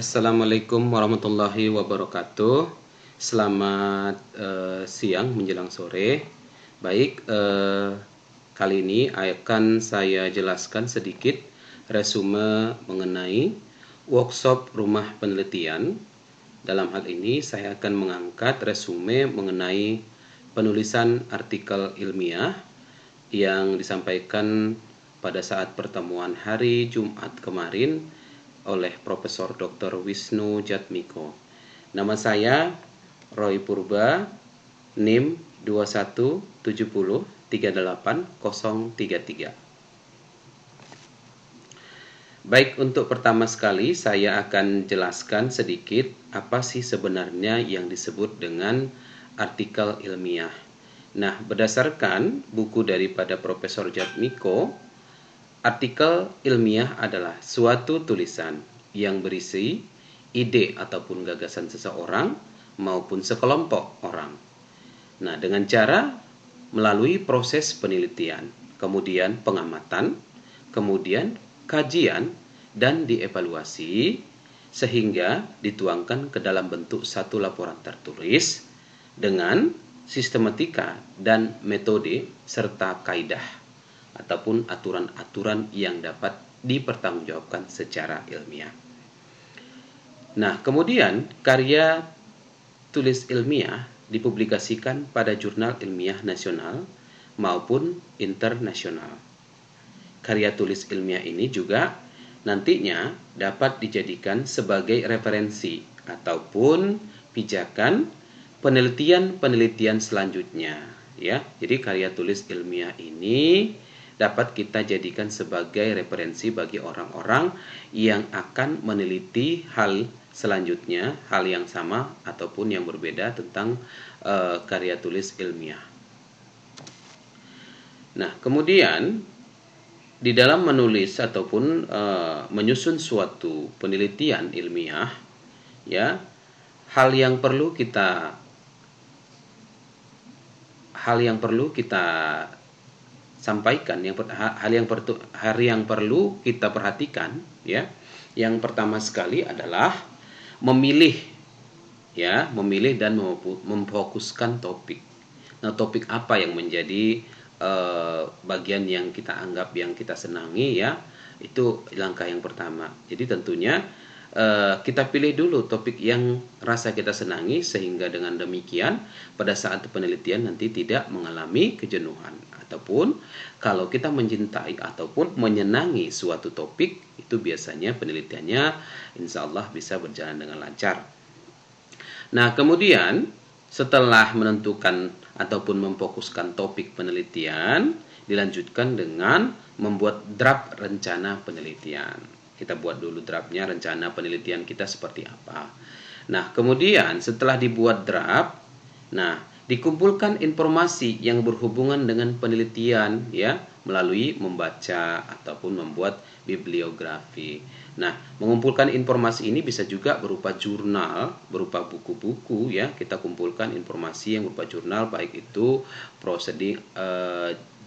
Assalamualaikum warahmatullahi wabarakatuh. Selamat siang menjelang sore. Baik, kali ini akan saya jelaskan sedikit resume mengenai workshop rumah penelitian. Dalam hal ini saya akan mengangkat resume mengenai penulisan artikel ilmiah yang disampaikan pada saat pertemuan hari Jumat kemarin oleh Profesor Dr. Wisnu Jatmiko. Nama saya Roy Purba, NIM 217038033. Baik, untuk pertama sekali saya akan jelaskan sedikit apa sih sebenarnya yang disebut dengan artikel ilmiah. Nah, berdasarkan buku daripada Profesor Jatmiko, artikel ilmiah adalah suatu tulisan yang berisi ide ataupun gagasan seseorang maupun sekelompok orang. Nah, dengan cara melalui proses penelitian, kemudian pengamatan, kemudian kajian dan dievaluasi sehingga dituangkan ke dalam bentuk satu laporan tertulis dengan sistematika dan metode serta kaidah ataupun aturan-aturan yang dapat dipertanggungjawabkan secara ilmiah. Nah, kemudian karya tulis ilmiah dipublikasikan pada jurnal ilmiah nasional maupun internasional. Karya tulis ilmiah ini juga nantinya dapat dijadikan sebagai referensi ataupun pijakan penelitian-penelitian selanjutnya, ya. Jadi karya tulis ilmiah ini dapat kita jadikan sebagai referensi bagi orang-orang yang akan meneliti hal selanjutnya, hal yang sama ataupun yang berbeda tentang karya tulis ilmiah. Nah, kemudian di dalam menulis ataupun menyusun suatu penelitian ilmiah, ya, hal yang perlu kita sampaikan, hal yang perlu kita perhatikan, ya. Yang pertama sekali adalah memilih dan memfokuskan topik. Nah, topik apa yang menjadi bagian yang kita anggap, yang kita senangi, ya. Itu langkah yang pertama. Jadi tentunya kita pilih dulu topik yang rasa kita senangi sehingga dengan demikian pada saat penelitian nanti tidak mengalami kejenuhan. Ataupun kalau kita mencintai ataupun menyenangi suatu topik, itu biasanya penelitiannya insya Allah bisa berjalan dengan lancar. Nah, kemudian setelah menentukan ataupun memfokuskan topik penelitian, dilanjutkan dengan membuat draft rencana penelitian. Kita buat dulu draftnya, rencana penelitian kita seperti apa. Nah, kemudian setelah dibuat draft, nah, dikumpulkan informasi yang berhubungan dengan penelitian, ya, melalui membaca ataupun membuat bibliografi. Nah, mengumpulkan informasi ini bisa juga berupa jurnal, berupa buku-buku, ya. Kita kumpulkan informasi yang berupa jurnal, baik itu proceeding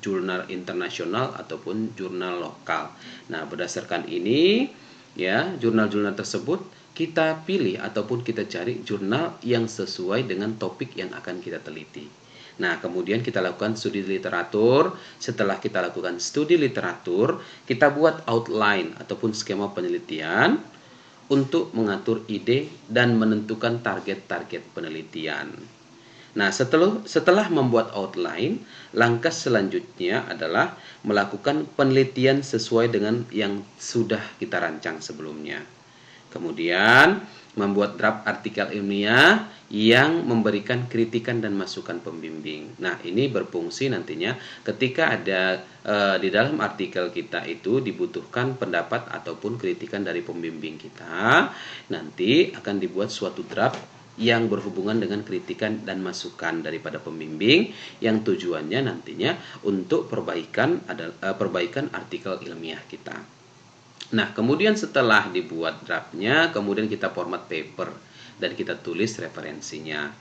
jurnal internasional ataupun jurnal lokal. Nah, berdasarkan ini, ya, jurnal-jurnal tersebut kita pilih ataupun kita cari jurnal yang sesuai dengan topik yang akan kita teliti. Nah, kemudian kita lakukan studi literatur. Setelah kita lakukan studi literatur, kita buat outline ataupun skema penelitian untuk mengatur ide dan menentukan target-target penelitian. Nah, setelah membuat outline, langkah selanjutnya adalah melakukan penelitian sesuai dengan yang sudah kita rancang sebelumnya. Kemudian membuat draft artikel ilmiah yang memberikan kritikan dan masukan pembimbing. Nah, ini berfungsi nantinya ketika ada di dalam artikel kita itu dibutuhkan pendapat ataupun kritikan dari pembimbing kita, nanti akan dibuat suatu draft yang berhubungan dengan kritikan dan masukan daripada pembimbing yang tujuannya nantinya untuk perbaikan artikel ilmiah kita. Nah, kemudian setelah dibuat draftnya, kemudian kita format paper dan kita tulis referensinya.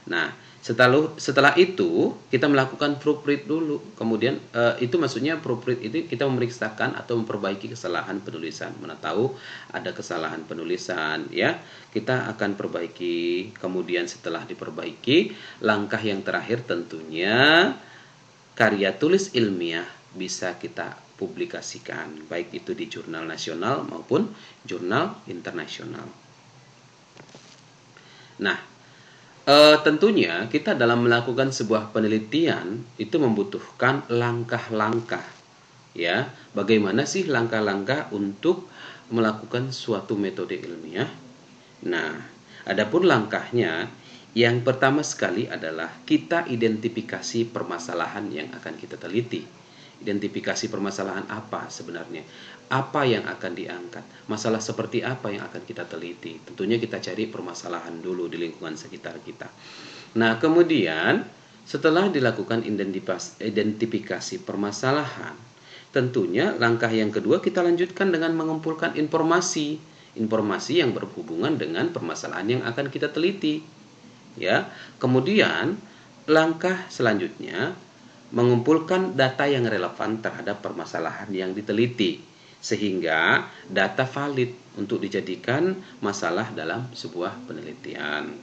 Nah, Setelah itu kita melakukan proofread dulu. Kemudian itu maksudnya proofread itu kita memeriksakan atau memperbaiki kesalahan penulisan. Mana tahu ada kesalahan penulisan, ya. Kita akan perbaiki. Kemudian setelah diperbaiki, langkah yang terakhir tentunya karya tulis ilmiah bisa kita publikasikan, baik itu di jurnal nasional maupun jurnal internasional. Nah, tentunya kita dalam melakukan sebuah penelitian itu membutuhkan langkah-langkah, ya. Bagaimana sih langkah-langkah untuk melakukan suatu metode ilmiah? Nah, adapun langkahnya yang pertama sekali adalah kita identifikasi permasalahan yang akan kita teliti. Identifikasi permasalahan apa sebenarnya? Apa yang akan diangkat? Masalah seperti apa yang akan kita teliti? Tentunya kita cari permasalahan dulu di lingkungan sekitar kita. Nah, kemudian setelah dilakukan identifikasi permasalahan, tentunya langkah yang kedua kita lanjutkan dengan mengumpulkan informasi yang berhubungan dengan permasalahan yang akan kita teliti. Ya, kemudian langkah selanjutnya mengumpulkan data yang relevan terhadap permasalahan yang diteliti sehingga data valid untuk dijadikan masalah dalam sebuah penelitian.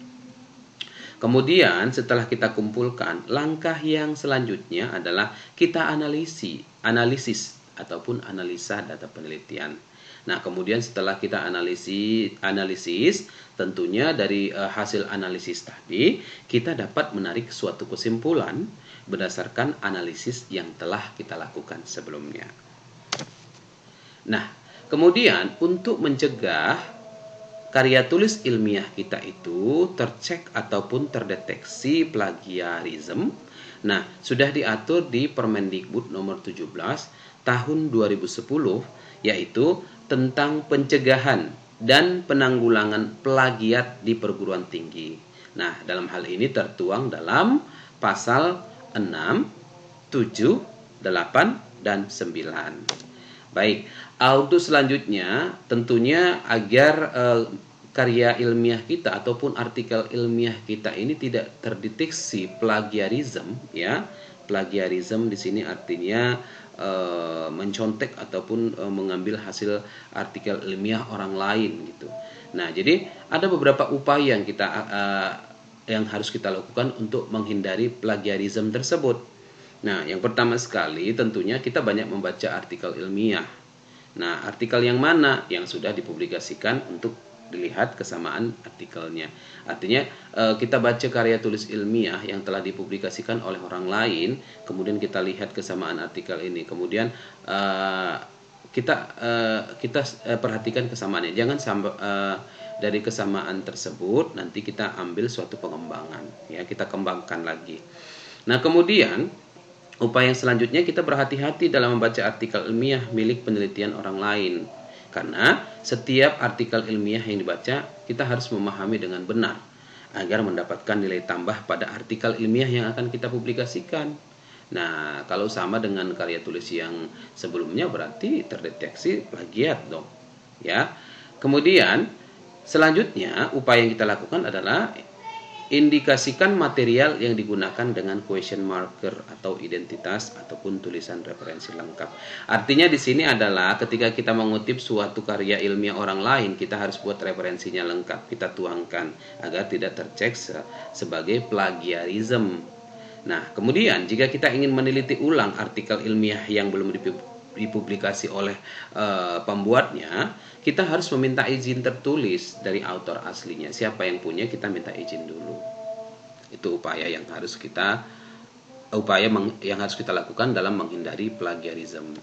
Kemudian setelah kita kumpulkan, langkah yang selanjutnya adalah kita analisis ataupun analisa data penelitian. Nah, kemudian setelah kita analisis, tentunya dari hasil analisis tadi, kita dapat menarik suatu kesimpulan berdasarkan analisis yang telah kita lakukan sebelumnya. Nah, kemudian untuk mencegah karya tulis ilmiah kita itu tercek ataupun terdeteksi plagiarisme, nah, sudah diatur di Permendikbud nomor 17 tahun 2010, yaitu tentang pencegahan dan penanggulangan plagiat di perguruan tinggi. Nah, dalam hal ini tertuang dalam pasal 6, 7, 8, dan 9. Baik, untuk selanjutnya tentunya agar karya ilmiah kita ataupun artikel ilmiah kita ini tidak terdeteksi plagiarisme, ya. Plagiarisme di sini artinya mencontek ataupun mengambil hasil artikel ilmiah orang lain gitu. Nah, jadi ada beberapa upaya yang yang harus kita lakukan untuk menghindari plagiarisme tersebut. Nah, yang pertama sekali tentunya kita banyak membaca artikel ilmiah. Nah, artikel yang mana yang sudah dipublikasikan untuk dilihat kesamaan artikelnya. Artinya kita baca karya tulis ilmiah yang telah dipublikasikan oleh orang lain, kemudian kita lihat kesamaan artikel ini, kemudian kita perhatikan kesamaannya. Jangan sampai dari kesamaan tersebut nanti kita ambil suatu pengembangan, ya, kita kembangkan lagi. Nah, kemudian upaya yang selanjutnya kita berhati-hati dalam membaca artikel ilmiah milik penelitian orang lain. Karena setiap artikel ilmiah yang dibaca, kita harus memahami dengan benar agar mendapatkan nilai tambah pada artikel ilmiah yang akan kita publikasikan. Nah, kalau sama dengan karya tulis yang sebelumnya berarti terdeteksi plagiat dong. Ya. Kemudian selanjutnya upaya yang kita lakukan adalah indikasikan material yang digunakan dengan question marker atau identitas ataupun tulisan referensi lengkap. Artinya di sini adalah ketika kita mengutip suatu karya ilmiah orang lain, kita harus buat referensinya lengkap, kita tuangkan agar tidak tercek sebagai plagiarisme. Nah, kemudian jika kita ingin meneliti ulang artikel ilmiah yang belum dipublikasi oleh pembuatnya, kita harus meminta izin tertulis dari autor aslinya. Siapa yang punya, kita minta izin dulu. Itu upaya yang harus kita lakukan dalam menghindari plagiarisme.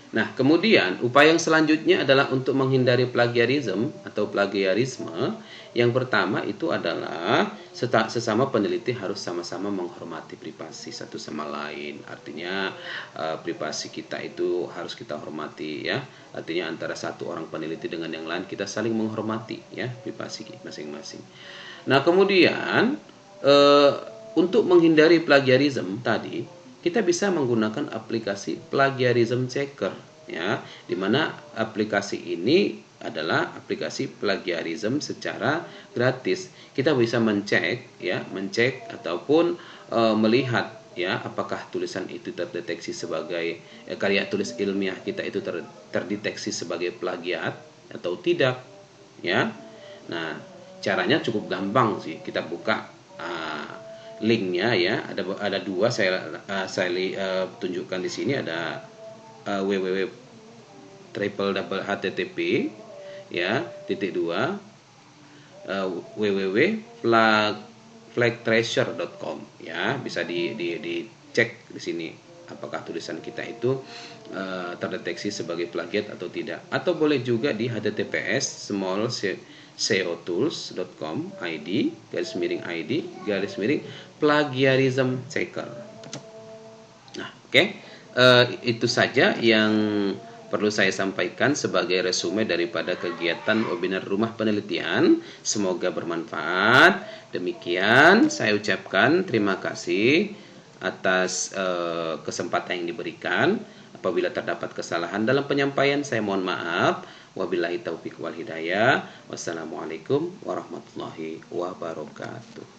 Nah, kemudian upaya yang selanjutnya adalah untuk menghindari plagiarisme atau plagiarisme. Yang pertama itu adalah sesama peneliti harus sama-sama menghormati privasi satu sama lain. Artinya privasi kita itu harus kita hormati, ya. Artinya antara satu orang peneliti dengan yang lain kita saling menghormati, ya, privasi masing-masing. Nah, kemudian untuk menghindari plagiarisme tadi, kita bisa menggunakan aplikasi plagiarism checker, ya, di mana aplikasi ini adalah aplikasi plagiarism secara gratis. Kita bisa mencek ataupun melihat apakah tulisan itu terdeteksi sebagai karya tulis ilmiah kita itu terdeteksi sebagai plagiat atau tidak, ya. Nah, caranya cukup gampang sih. Kita buka linknya, ya. Ada dua, saya tunjukkan di sini. Ada www.http www.flagtracer.com, ya. Bisa dicek di sini apakah tulisan kita itu terdeteksi sebagai plagiat atau tidak. Atau boleh juga di https seotools.com/id plagiarism checker. Nah, oke. Itu saja yang perlu saya sampaikan sebagai resume daripada kegiatan webinar Rumah Penelitian. Semoga bermanfaat. Demikian saya ucapkan terima kasih atas kesempatan yang diberikan. Apabila terdapat kesalahan dalam penyampaian, saya mohon maaf. Wabillahi taufiq wal hidayah. Wassalamualaikum warahmatullahi wabarakatuh.